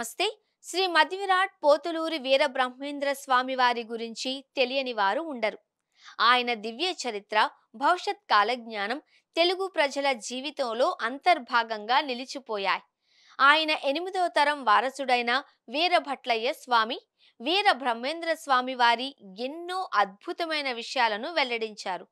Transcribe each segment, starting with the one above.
నమస్తే. శ్రీ మధ్విరాట్ పోతులూరి వీరబ్రహ్మేంద్ర స్వామి వారి గురించి తెలియని వారు ఉండరు. ఆయన దివ్య చరిత్ర, భవిష్యత్ కాలజ్ఞానం తెలుగు ప్రజల జీవితంలో అంతర్భాగంగా నిలిచిపోయాయి. ఆయన 8వ తరం వారసుడైన వీరభట్లయ్య స్వామి, వీరబ్రహ్మేంద్ర స్వామి వారి ఎన్నో అద్భుతమైన విషయాలను వెల్లడించారు.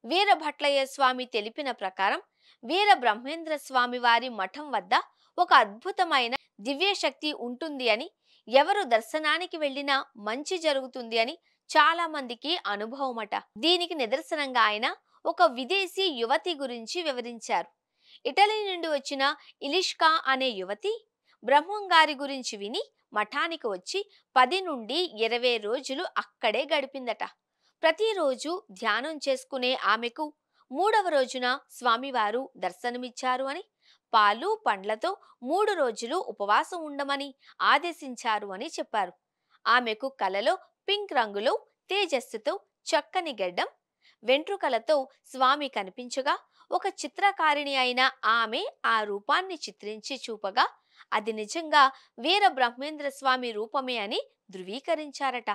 వీరభట్లయ్య స్వామి తెలిపిన ప్రకారం వీరబ్రహ్మేంద్ర స్వామి వారి మఠం వద్ద ఒక అద్భుతమైన దివ్యశక్తి ఉంటుంది అని, ఎవరు దర్శనానికి వెళ్ళినా మంచి జరుగుతుంది అని చాలా మందికి అనుభవమట. దీనికి నిదర్శనంగా ఆయన ఒక విదేశీ యువతి గురించి వివరించారు. ఇటలీ నుండి వచ్చిన ఇలిష్కా అనే యువతి బ్రహ్మంగారి గురించి విని మఠానికి వచ్చి 10 నుండి 20 రోజులు అక్కడే గడిపిందట. ప్రతిరోజు ధ్యానం చేసుకునే ఆమెకు 3వ రోజున స్వామివారు దర్శనమిచ్చారు అని, పాలు పండ్లతో 3 రోజులు ఉపవాసం ఉండమని ఆదేశించారు అని చెప్పారు. ఆమెకు కలలో పింక్ రంగులో తేజస్సుతో చక్కని గెడ్డం, వెంట్రుకలతో స్వామి కనిపించగా ఒక చిత్రకారిణి అయిన ఆమె ఆ రూపాన్ని చిత్రించి చూపగా అది నిజంగా వీరబ్రహ్మేంద్ర స్వామి రూపమే అని ధృవీకరించారట.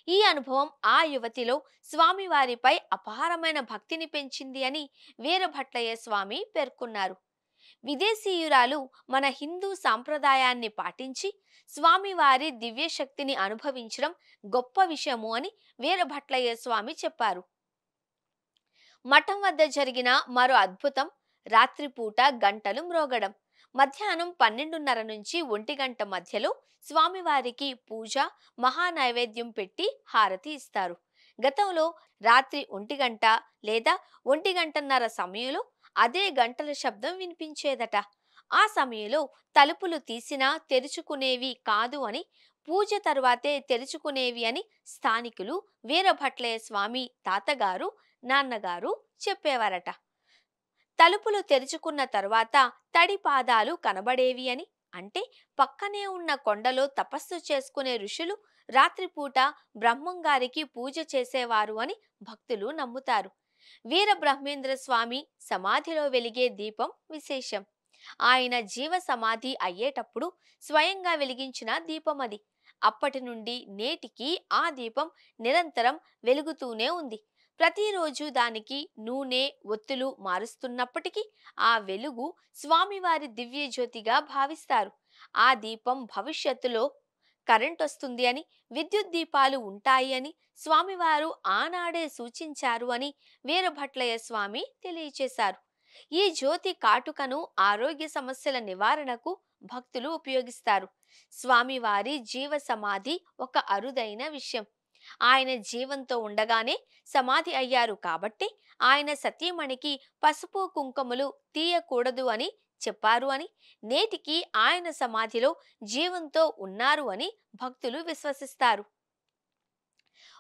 ఈ అనుభవం ఆ యువతిలో స్వామివారిపై అపారమైన భక్తిని పెంచింది అని వీరభట్లయ్య స్వామి పేర్కొన్నారు. విదేశీయురాలు మన హిందూ సాంప్రదాయాన్ని పాటించి స్వామివారి దివ్యశక్తిని అనుభవించడం గొప్ప విషయము అని వీరభట్లయ్య స్వామి చెప్పారు. మఠం వద్ద జరిగిన మరో అద్భుతం రాత్రిపూట గంటలు మ్రోగడం. మధ్యాహ్నం 12:30 నుంచి 1 గంట మధ్యలో స్వామివారికి పూజ, మహానైవేద్యం పెట్టి హారతి ఇస్తారు. గతంలో రాత్రి 1 గంట లేదా 1 గంటన్నర సమయంలో అదే గంటల శబ్దం వినిపించేదట. ఆ సమయంలో తలుపులు తీసినా తెరుచుకునేవి కాదు అని, పూజ తరువాతే తెరుచుకునేవి అని స్థానికులు వీరభట్లయ్య స్వామి తాతగారు, నాన్నగారు చెప్పేవారట. తలుపులు తెరుచుకున్న తరువాత తడి పాదాలు కనబడేవి అని, అంటే పక్కనే ఉన్న కొండలో తపస్సు చేసుకునే ఋషులు రాత్రిపూట బ్రహ్మంగారికి పూజ చేసేవారు అని భక్తులు నమ్ముతారు. వీరబ్రహ్మేంద్ర స్వామి సమాధిలో వెలిగే దీపం విశేషం. ఆయన జీవ సమాధి అయ్యేటప్పుడు స్వయంగా వెలిగించిన దీపం అది. అప్పటి నుండి నేటికి ఆ దీపం నిరంతరం వెలుగుతూనే ఉంది. ప్రతిరోజు దానికి నూనె, ఒత్తులు మారుస్తున్నప్పటికీ ఆ వెలుగు స్వామివారి దివ్య జ్యోతిగా భావిస్తారు. ఆ దీపం భవిష్యత్తులో కరెంట్ వస్తుంది అని, విద్యుత్ దీపాలు ఉంటాయి అని స్వామివారు ఆనాడే సూచించారు అని వీరభట్లయ్య స్వామి తెలియచేశారు. ఈ జ్యోతి కాటుకను ఆరోగ్య సమస్యల నివారణకు భక్తులు ఉపయోగిస్తారు. స్వామివారి జీవ సమాధి ఒక అరుదైన విషయం. ఆయన జీవంతో ఉండగానే సమాధి అయ్యారు కాబట్టి ఆయన సతీమణికి పసుపు కుంకుమలు తీయకూడదు అని చెప్పారు అని, నేటికి ఆయన సమాధిలో జీవంతో ఉన్నారు అని భక్తులు విశ్వసిస్తారు.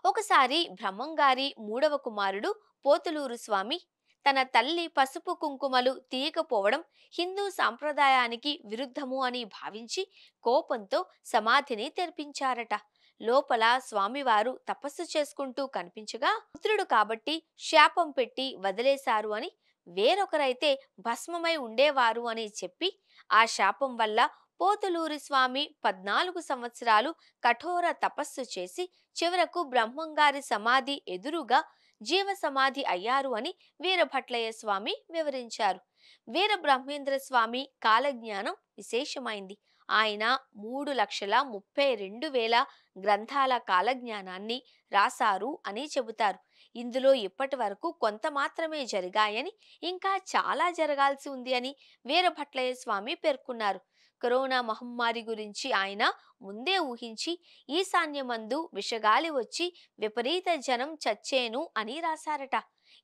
ఒకసారి బ్రహ్మంగారి 3వ కుమారుడు పోతులూరు స్వామి తన తల్లి పసుపు కుంకుమలు తీయకపోవడం హిందూ సాంప్రదాయానికి విరుద్ధము అని భావించి కోపంతో సమాధిని తెరిపించారట. లోపల స్వామివారు తపస్సు చేసుకుంటూ కనిపించగా పుత్రుడు కాబట్టి శాపం పెట్టి వదిలేశారు అని, వేరొకరైతే భస్మమై ఉండేవారు అని చెప్పి ఆ శాపం వల్ల పోతులూరి స్వామి 14 సంవత్సరాలు కఠోర తపస్సు చేసి చివరకు బ్రహ్మంగారి సమాధి ఎదురుగా జీవ సమాధి అయ్యారు అని వీరభట్లయ్య స్వామి వివరించారు. వీరబ్రహ్మేంద్ర స్వామి కాలజ్ఞానం విశేషమైంది. ఆయన 3,32,000 గ్రంథాల కాలజ్ఞానాన్ని రాశారు అని చెబుతారు. ఇందులో ఇప్పటి వరకు కొంత మాత్రమే జరిగాయని, ఇంకా చాలా జరగాల్సి ఉంది అని వీరభట్లయ్య స్వామి పేర్కొన్నారు. కరోనా మహమ్మారి గురించి ఆయన ముందే ఊహించి ఈశాన్యమందు విషగాలి వచ్చి విపరీత జనం చచ్చేను అని రాశారట.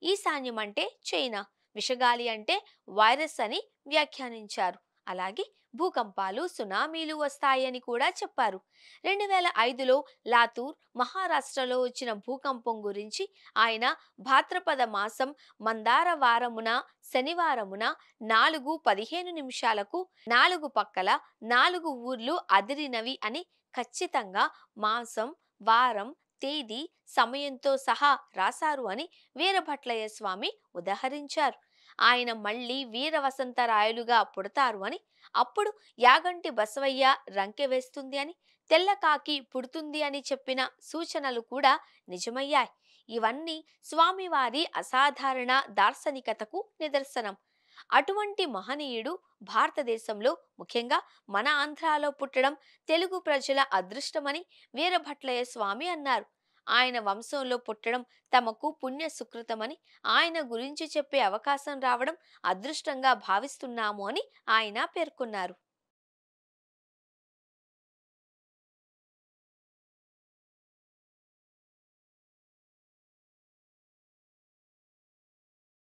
ఈశాన్యం అంటే చైనా, విషగాలి అంటే వైరస్ అని వ్యాఖ్యానించారు. అలాగే భూకంపాలు, సునామీలు వస్తాయని కూడా చెప్పారు. 2005లో లాతూర్, మహారాష్ట్రలో వచ్చిన భూకంపం గురించి ఆయన భాద్రపద మాసం మందార వారమున శనివారమున 4:15 4 పక్కల 4 ఊర్లు అదిరినవి అని ఖచ్చితంగా మాసం, వారం, తేదీ, సమయంతో సహా రాశారు అని వీరభట్లయ్య స్వామి ఉదహరించారు. ఆయన మళ్ళీ వీర వసంతరాయలుగా పుడతారు అని, అప్పుడు యాగంటి బసవయ్య రంకె వేస్తుంది అని, తెల్లకాకి పుడుతుంది అని చెప్పిన సూచనలు కూడా నిజమయ్యాయి. ఇవన్నీ స్వామివారి అసాధారణ దార్శనికతకు నిదర్శనం. అటువంటి మహనీయుడు భారతదేశంలో, ముఖ్యంగా మన ఆంధ్రాలో పుట్టడం తెలుగు ప్రజల అదృష్టమని వీరభట్లయ్య స్వామి అన్నారు. ఆయన వంశంలో పుట్టడం తమకు పుణ్య సుకృతమని, ఆయన గురించి చెప్పే అవకాశం రావడం అదృష్టంగా భావిస్తున్నాము అని ఆయన పేర్కొన్నారు.